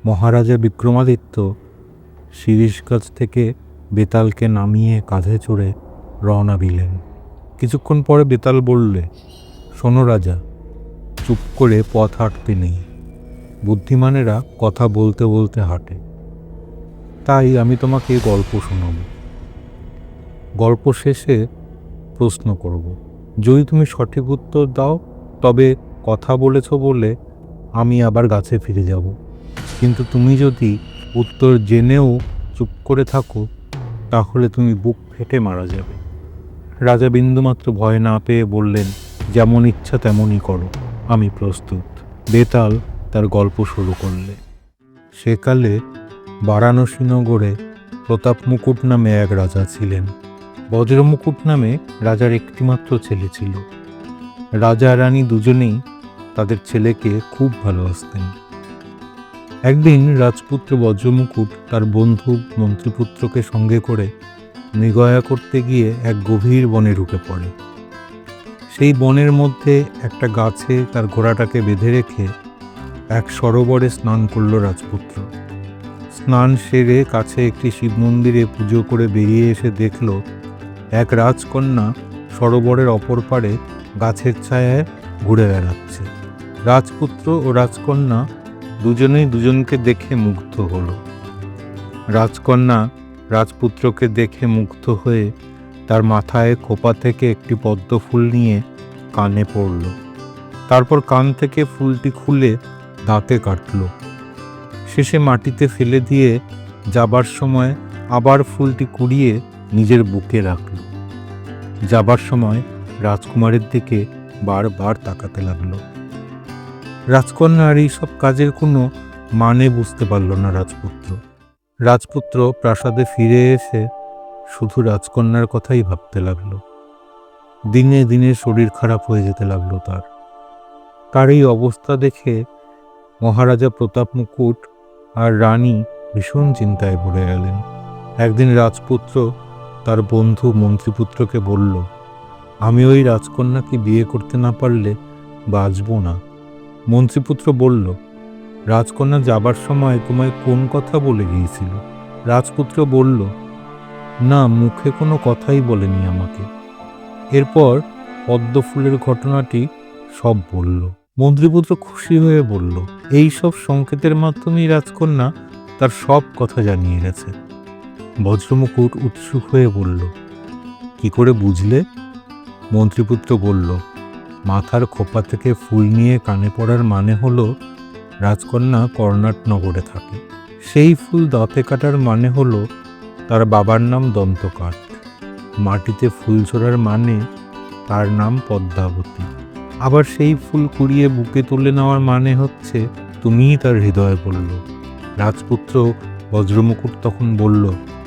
মহারাজা বিক্রমাদিত্য শিরীষ গাছ থেকে বেতালকে নামিয়ে কাঁধে চড়ে রওনা দিলেন। কিছুক্ষণ পরে বেতাল বললে, শোনো রাজা, চুপ করে পথ হাঁটতে নেই। বুদ্ধিমানেরা কথা বলতে বলতে হাঁটে। তাই আমি তোমাকে গল্প শোনাব। গল্প শেষে প্রশ্ন করব। যদি তুমি সঠিক উত্তর দাও তবে কথা বলেছ বলে আমি আবার গাছে ফিরে যাব। কিন্তু তুমি যদি উত্তর জেনেও চুপ করে থাকো তাহলে তুমি বুক ফেটে মারা যাবে। রাজা বিন্দুমাত্র ভয় না পেয়ে বললেন, যেমন ইচ্ছা তেমনই করো, আমি প্রস্তুত। বেতাল তার গল্প শুরু করলে। সেকালে বারাণসী নগরে প্রতাপমুকুট নামে এক রাজা ছিলেন। বজ্রমুকুট নামে রাজার একটিমাত্র ছেলে ছিল। রাজা রানী দুজনেই তাদের ছেলেকে খুব ভালোবাসতেন। একদিন রাজপুত্র বজ্রমুকুট তার বন্ধু মন্ত্রীপুত্রকে সঙ্গে করে মৃগয়া করতে গিয়ে এক গভীর বনে ঢুকে পড়ে। সেই বনের মধ্যে একটা গাছে তার ঘোড়াটাকে বেঁধে রেখে এক সরোবরে স্নান করল রাজপুত্র। স্নান সেরে কাছে একটি শিব মন্দিরে পুজো করে বেরিয়ে এসে দেখল এক রাজকন্যা সরোবরের অপর পারে গাছের ছায়ায় ঘুরে বেড়াচ্ছে। রাজপুত্র ও রাজকন্যা দুজনেই দুজনকে দেখে মুগ্ধ হল। রাজকন্যা রাজপুত্রকে দেখে মুগ্ধ হয়ে তার মাথায় খোপা থেকে একটি পদ্ম ফুল নিয়ে কানে পড়ল। তারপর কান থেকে ফুলটি খুলে দাঁতে কাটল। শেষে মাটিতে ফেলে দিয়ে যাবার সময় আবার ফুলটি কুড়িয়ে নিজের বুকে রাখল। যাবার সময় রাজকুমারের দিকে বারবার তাকাতে লাগল। রাজকন্যার এই সব কাজের কোনো মানে বুঝতে পারল না রাজপুত্র। রাজপুত্র প্রাসাদে ফিরে এসে শুধু রাজকন্যার কথাই ভাবতে লাগল। দিনে দিনে শরীর খারাপ হয়ে যেতে লাগলো তার এই অবস্থা দেখে মহারাজা প্রতাপমুকুট আর রানী ভীষণ চিন্তায় পড়ে গেলেন। একদিন রাজপুত্র তার বন্ধু মন্ত্রীপুত্রকে বলল, আমি ওই রাজকন্যাকে বিয়ে করতে না পারলে বাঁচব না। মন্ত্রীপুত্র বলল, রাজকন্যা যাবার সময় তোমায় কোন কথা বলে গিয়েছিল? রাজপুত্র বলল, না, মুখে কোনো কথাই বলেনি আমাকে। এরপর পদ্ম ফুলের ঘটনাটি সব বলল। মন্ত্রীপুত্র খুশি হয়ে বলল, এই সব সংকেতের মাধ্যমেই রাজকন্যা তার সব কথা জানিয়ে গেছে। বজ্রমুকুট উৎসুক হয়ে বলল, কি করে বুঝলে? মন্ত্রীপুত্র বলল, মাথার খোপা থেকে ফুল নিয়ে কানে পড়ার মানে হলো রাজকন্যা কর্ণাটনগরে থাকে। সেই ফুল দাঁতে কাটার মানে হলো তার বাবার নাম দন্তকাঠ। মাটিতে ফুল ছোড়ার মানে তার নাম পদ্মাবতী। আবার সেই ফুল কুড়িয়ে বুকে তুলে নেওয়ার মানে হচ্ছে তুমিই তার হৃদয়ে পড়ল। রাজপুত্র বজ্রমুকুট তখন বলল,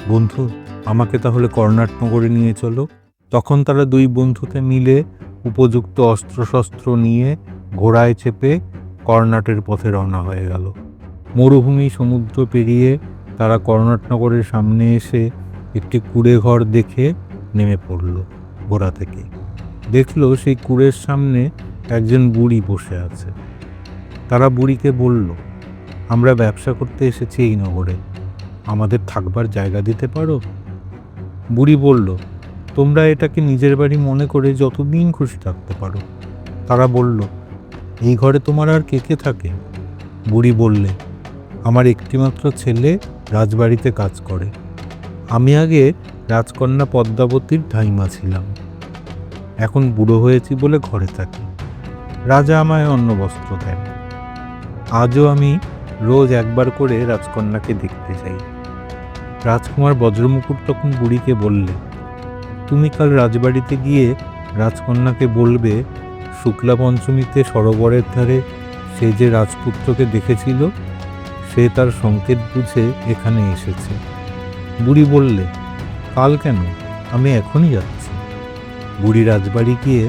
বন্ধু, আমাকে তাহলে কর্ণাটনগরে নিয়ে চলো। তখন তারা দুই বন্ধুতে মিলে উপযুক্ত অস্ত্রশস্ত্র নিয়ে ঘোড়ায় চেপে কর্ণাটের পথে রওনা হয়ে গেল। মরুভূমি সমুদ্র পেরিয়ে তারা কর্ণাটনগরের সামনে এসে একটি কুঁড়ে ঘর দেখে নেমে পড়ল ঘোড়া থেকে। দেখল সেই কুঁড়ের সামনে একজন বুড়ি বসে আছে। তারা বুড়িকে বলল, আমরা ব্যবসা করতে এসেছি এই নগরে, আমাদের থাকবার জায়গা দিতে পারো? বুড়ি বলল, তোমরা এটাকে নিজের বাড়ি মনে করে যতদিন খুশি থাকতে পারো। তারা বলল, এই ঘরে তোমার আর কে কে থাকে? বুড়ি বললে, আমার একটিমাত্র ছেলে রাজবাড়িতে কাজ করে। আমি আগে রাজকন্যা পদ্মাবতীর ধাইমা ছিলাম, এখন বুড়ো হয়েছি বলে ঘরে থাকি। রাজা আমায় অন্ন বস্ত্র দেন। আজও আমি রোজ একবার করে রাজকন্যাকে দেখতে চাই। রাজকুমার বজ্রমুকুট তখন বুড়িকে বললে, তুমি কাল রাজবাড়িতে গিয়ে রাজকন্যাকে বলবে শুক্লা পঞ্চমীতে সরোবরের ধারে সে যে রাজপুত্রকে দেখেছিল সে তার সংকেত বুঝে এখানে এসেছে। বুড়ি বললে, কাল কেন, আমি এখনই যাচ্ছি। বুড়ি রাজবাড়ি গিয়ে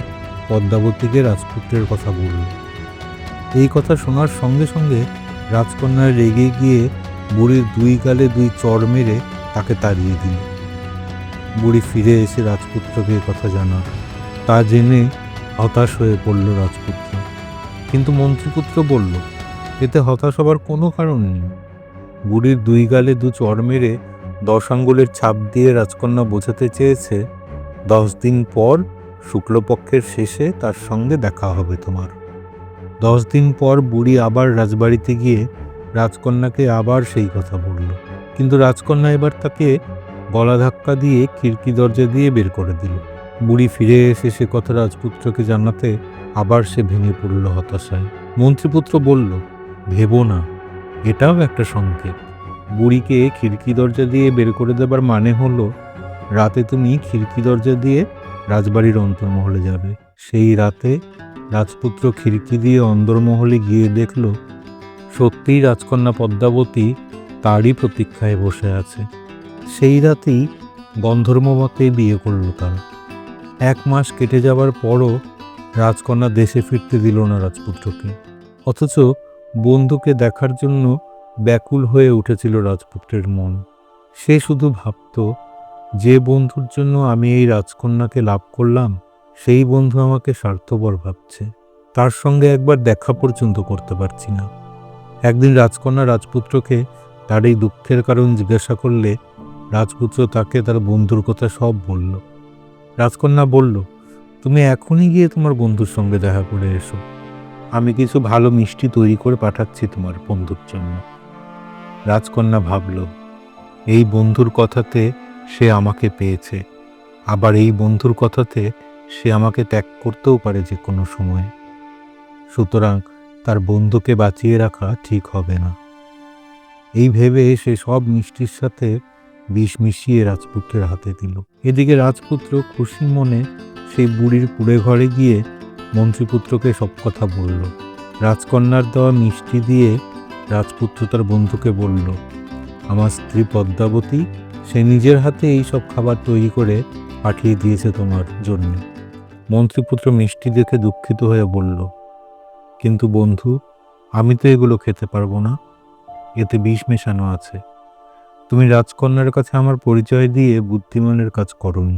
পদ্মাবতীকে রাজপুত্রের কথা বলল। এই কথা শোনার সঙ্গে সঙ্গে রাজকন্যা রেগে গিয়ে বুড়ির দুই গালে দুই চড় মেরে তাকে তাড়িয়ে দিল। বুড়ি ফিরে এসে রাজপুত্রকে কথা জানাল। তা জেনে হতাশ হয়ে পড়ল রাজপুত্র। কিন্তু মন্ত্রীপুত্র বলল, এতে হতাশ হবার কোনো কারণ নেই। বুড়ির 2 গালে 2 চড় মেরে 10 আঙ্গুলের ছাপ দিয়ে রাজকন্যা বোঝাতে চেয়েছে 10 দিন পর শুক্লপক্ষের শেষে তার সঙ্গে দেখা হবে তোমার। 10 দিন পর বুড়ি আবার রাজবাড়িতে গিয়ে রাজকন্যাকে আবার সেই কথা বলল, কিন্তু রাজকন্যা এবার তাকে গলা ধাক্কা দিয়ে খিড়কি দরজা দিয়ে বের করে দিল। বুড়ি ফিরে এসে সে কথা রাজপুত্রকে জানাতে আবার সে ভেঙে পড়ল হতাশায়। মন্ত্রীপুত্র বলল, ভেবো না, এটাও একটা সংকেত। বুড়িকে খিড়কি দরজা দিয়ে বের করে দেবার মানে হলো রাতে তুমি খিড়কি দরজা দিয়ে রাজবাড়ির অন্তর্মহলে যাবে। সেই রাতে রাজপুত্র খিড়কি দিয়ে অন্দরমহলে গিয়ে দেখল সত্যিই রাজকন্যা পদ্মাবতী তারই প্রতীক্ষায় বসে আছে। সেই রাতেই গন্ধর্বমতে বিয়ে করল তারা। 1 মাস কেটে যাবার পরও রাজকন্যা দেশে ফিরতে দিল না রাজপুত্রকে। অথচ বন্ধুকে দেখার জন্য ব্যাকুল হয়ে উঠেছিল রাজপুত্রের মন। সে শুধু ভাবত, যে বন্ধুর জন্য আমি এই রাজকন্যাকে লাভ করলাম সেই বন্ধু আমাকে স্বার্থপর ভাবছে, তার সঙ্গে একবার দেখা পর্যন্ত করতে পারছি না। একদিন রাজকন্যা রাজপুত্রকে তার এই দুঃখের কারণ জিজ্ঞাসা করলে রাজপুত্র তাকে তার বন্ধুর কথা সব বলল। রাজকন্যা বলল, তুমি এখনই গিয়ে তোমার বন্ধুর সঙ্গে দেখা করে এসো, আমি কিছু ভালো মিষ্টি তৈরি করে পাঠাচ্ছি তোমার বন্ধুর জন্য। রাজকন্যা ভাবল, এই বন্ধুর কথাতে সে আমাকে পেয়েছে, আবার এই বন্ধুর কথাতে সে আমাকে ত্যাগ করতেও পারে যে কোনো সময়, সুতরাং তার বন্ধুকে বাঁচিয়ে রাখা ঠিক হবে না। এই ভেবে সে সব মিষ্টির সাথে বিষ মিশিয়ে রাজপুত্রের হাতে দিল। এদিকে রাজপুত্র খুশি মনে সেই বুড়ির কুঁড়ে ঘরে গিয়ে মন্ত্রীপুত্রকে সব কথা বলল। রাজকন্যার দেওয়া মিষ্টি দিয়ে রাজপুত্র তার বন্ধুকে বলল, আমার স্ত্রী পদ্মাবতী সে নিজের হাতে এই সব খাবার তৈরি করে পাঠিয়ে দিয়েছে তোমার জন্য। মন্ত্রীপুত্র মিষ্টি দেখে দুঃখিত হয়ে বলল, কিন্তু বন্ধু, আমি তো এগুলো খেতে পারবো না, এতে বিষ মেশানো আছে। তুমি রাজকন্যার কাছে আমার পরিচয় দিয়ে বুদ্ধিমানের কাজ করনি।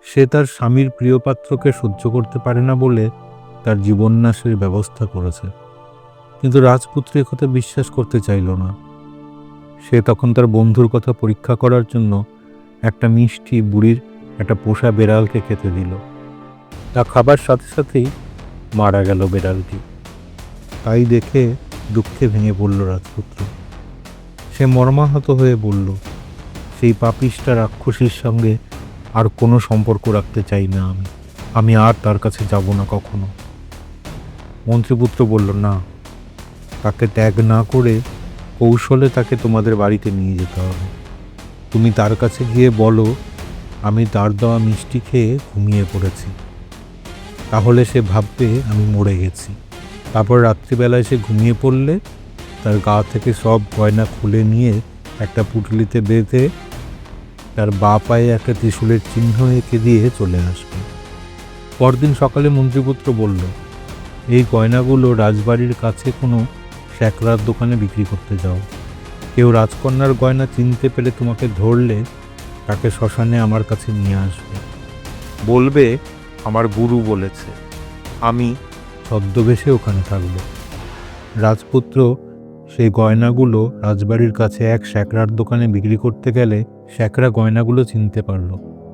সে তার স্বামীর প্রিয় পাত্রকে সহ্য করতে পারে না বলে তার জীবননাশের ব্যবস্থা করেছে। কিন্তু রাজপুত্র কথা বিশ্বাস করতে চাইল না। সে তখন তার বন্ধুর কথা পরীক্ষা করার জন্য একটা মিষ্টি বুড়ির একটা পোষা বেড়ালকে খেতে দিল। তা খাবার সাথে সাথেই মারা গেল বেড়ালটি। তাই দেখে দুঃখে ভেঙে পড়ল রাজপুত্র। সে মর্মাহত হয়ে বলল, সেই পাপিষ্ঠা রাক্ষসীর সঙ্গে আর কোনো সম্পর্ক রাখতে চাই না আমি আর তার কাছে যাব না কখনো। মন্ত্রীপুত্র বলল, না, তাকে ত্যাগ না করে কৌশলে তাকে তোমাদের বাড়িতে নিয়ে যেতে হবে। তুমি তার কাছে গিয়ে বলো আমি তার দেওয়া মিষ্টি খেয়ে ঘুমিয়ে পড়েছি, তাহলে সে ভাববে আমি মরে গেছি। তারপর রাত্রিবেলায় সে ঘুমিয়ে পড়লে তার গা থেকে সব গয়না খুলে নিয়ে একটা পুঁটুলিতে বেঁধে তার বা পায়ে একটা ত্রিশূলের চিহ্ন এঁকে দিয়ে চলে আসবে। পরদিন সকালে মন্ত্রীপুত্র বলল, এই গয়নাগুলো রাজবাড়ির কাছে কোনো শ্যাকরার দোকানে বিক্রি করতে যাও। কেউ রাজকন্যার গয়না চিনতে পেরে তোমাকে ধরলে তাকে শ্মশানে আমার কাছে নিয়ে আসবে, বলবে আমার গুরু বলেছে, আমি ছদ্মবেশে ওখানে থাকব। রাজপুত্র সেই গয়নাগুলো রাজবাড়ির কাছে এক শ্যাকরার দোকানে বিক্রি করতে গেলে শ্যাকরা গয়নাগুলো চিনতে পারল।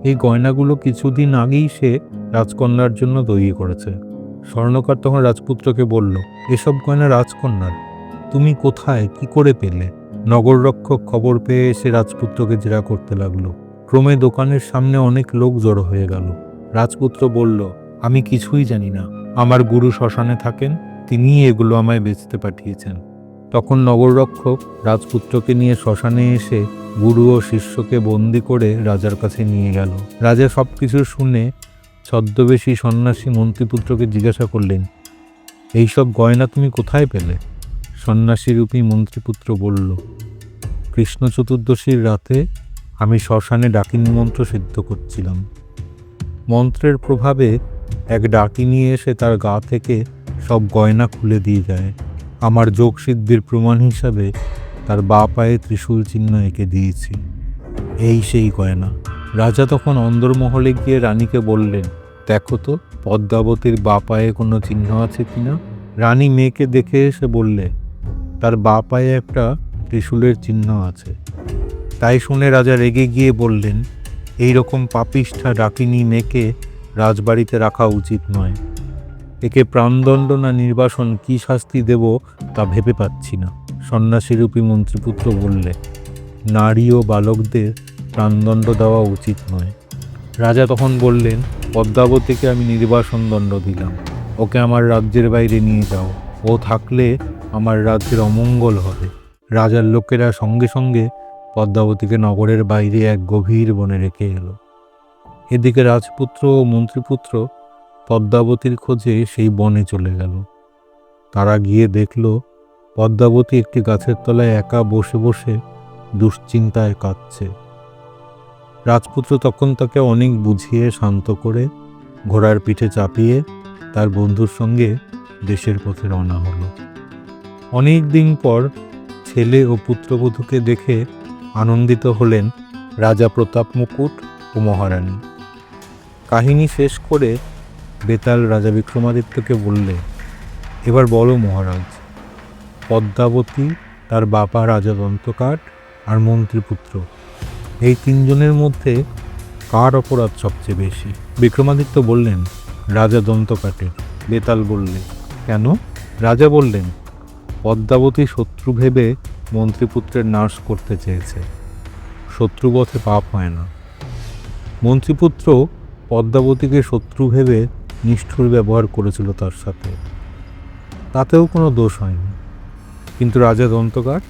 এই গয়নাগুলো কিছুদিন আগেই সে রাজকন্যার জন্য তৈরি করেছে। স্বর্ণকার তখন রাজপুত্রকে বলল, এসব গয়না রাজকন্যার, তুমি কোথায় কি করে পেলে? নগররক্ষক খবর পেয়ে এসে রাজপুত্রকে জেরা করতে লাগলো। ক্রমে দোকানের সামনে অনেক লোক জড়ো হয়ে গেল। রাজপুত্র বলল, আমি কিছুই জানি না, আমার গুরু শ্মশানে থাকেন, তিনিই এগুলো আমায় বেচতে পাঠিয়েছেন। তখন নগররক্ষক রাজপুত্রকে নিয়ে শ্মশানে এসে গুরু ও শিষ্যকে বন্দি করে রাজার কাছে নিয়ে গেল। রাজা সবকিছু শুনে ছদ্মবেশী সন্ন্যাসী মন্ত্রীপুত্রকে জিজ্ঞাসা করলেন, এইসব গয়না তুমি কোথায় পেলে? সন্ন্যাসীরূপী মন্ত্রীপুত্র বলল, কৃষ্ণ চতুর্দশীর রাতে আমি শ্মশানে ডাকিনী মন্ত্র সিদ্ধ করছিলাম। মন্ত্রের প্রভাবে এক ডাকিনী এসে তার গা থেকে সব গয়না খুলে দিয়ে যায়। আমার যোগসিদ্ধির প্রমাণ হিসাবে তার বা পায়ে ত্রিশূল চিহ্ন এঁকে দিয়েছি, এই সেই গয়না। রাজা তখন অন্দরমহলে গিয়ে রানীকে বললেন, দেখো তো পদ্মাবতীর বা পায়ে কোনো চিহ্ন আছে কিনা। রানী মেয়েকে দেখে এসে বললে, তার বা পায়ে একটা ত্রিশূলের চিহ্ন আছে। তাই শুনে রাজা রেগে গিয়ে বললেন, এই রকম পাপিষ্ঠা ডাকিনী মেয়েকে রাজবাড়িতে রাখা উচিত নয়। একে প্রাণদণ্ড না নির্বাসন কি শাস্তি দেব তা ভেবে পাচ্ছি না। সন্ন্যাসীরূপী মন্ত্রীপুত্র বললে, নারী ও বালকদের প্রাণদণ্ড দেওয়া উচিত নয়। রাজা তখন বললেন, পদ্মাবতীকে আমি নির্বাসন দণ্ড দিলাম। ওকে আমার রাজ্যের বাইরে নিয়ে যাও। ও থাকলে আমার রাজ্যের অমঙ্গল হবে। রাজার লোকেরা সঙ্গে সঙ্গে পদ্মাবতীকে নগরের বাইরে এক গভীর বনে রেখে এলো। এদিকে রাজপুত্র ও মন্ত্রীপুত্র পদ্মাবতীর খোঁজে সেই বনে চলে গেল। তারা গিয়ে দেখল পদ্মাবতী একটি গাছের তলায় একা বসে বসে দুশ্চিন্তায় কাঁদছে। রাজপুত্র তখন তাকে অনেক বুঝিয়ে শান্ত করে ঘোড়ার পিঠে চাপিয়ে তার বন্ধুর সঙ্গে দেশের পথে রওনা হলো। অনেক দিন পর ছেলে ও পুত্রবধূকে দেখে আনন্দিত হলেন রাজা প্রতাপ মুকুট ও মহারানী। কাহিনী শেষ করে বেতাল রাজা বিক্রমাদিত্যকে বললে, এবার বলো মহারাজ, পদ্মাবতী, তার বাবা রাজা দন্তকাঠ আর মন্ত্রীপুত্র, এই তিনজনের মধ্যে কার অপরাধ সবচেয়ে বেশি? বিক্রমাদিত্য বললেন, রাজা দন্তকাঠের। বেতাল বললে, কেন? রাজা বললেন, পদ্মাবতী শত্রু ভেবে মন্ত্রীপুত্রের নাশ করতে চেয়েছে। শত্রুবধে পাপ হয় না। মন্ত্রীপুত্র পদ্মাবতীকে শত্রু ভেবে নিষ্ঠুর ব্যবহার করেছিল তার সাথে, তাতেও কোনো দোষ হয়নি। কিন্তু রাজা দন্তকাঠ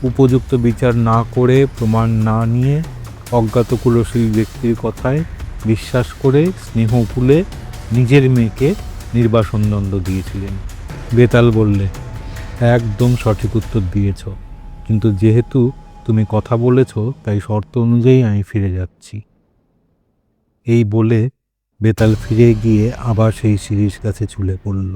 উপযুক্ত বিচার না করে, প্রমাণ না নিয়ে, অজ্ঞাত কুলশীল ব্যক্তির কথায় বিশ্বাস করে স্নেহকুলে নিজের মেয়েকে নির্বাসনদণ্ড দিয়েছিলেন। বেতাল বললে, একদম সঠিক উত্তর দিয়েছ, কিন্তু যেহেতু তুমি কথা বলেছ তাই শর্ত অনুযায়ী আমি ফিরে যাচ্ছি। এই বলে বেতাল ফিরে গিয়ে আবার সেই শিরীষ গাছে ঝুলে পড়ল।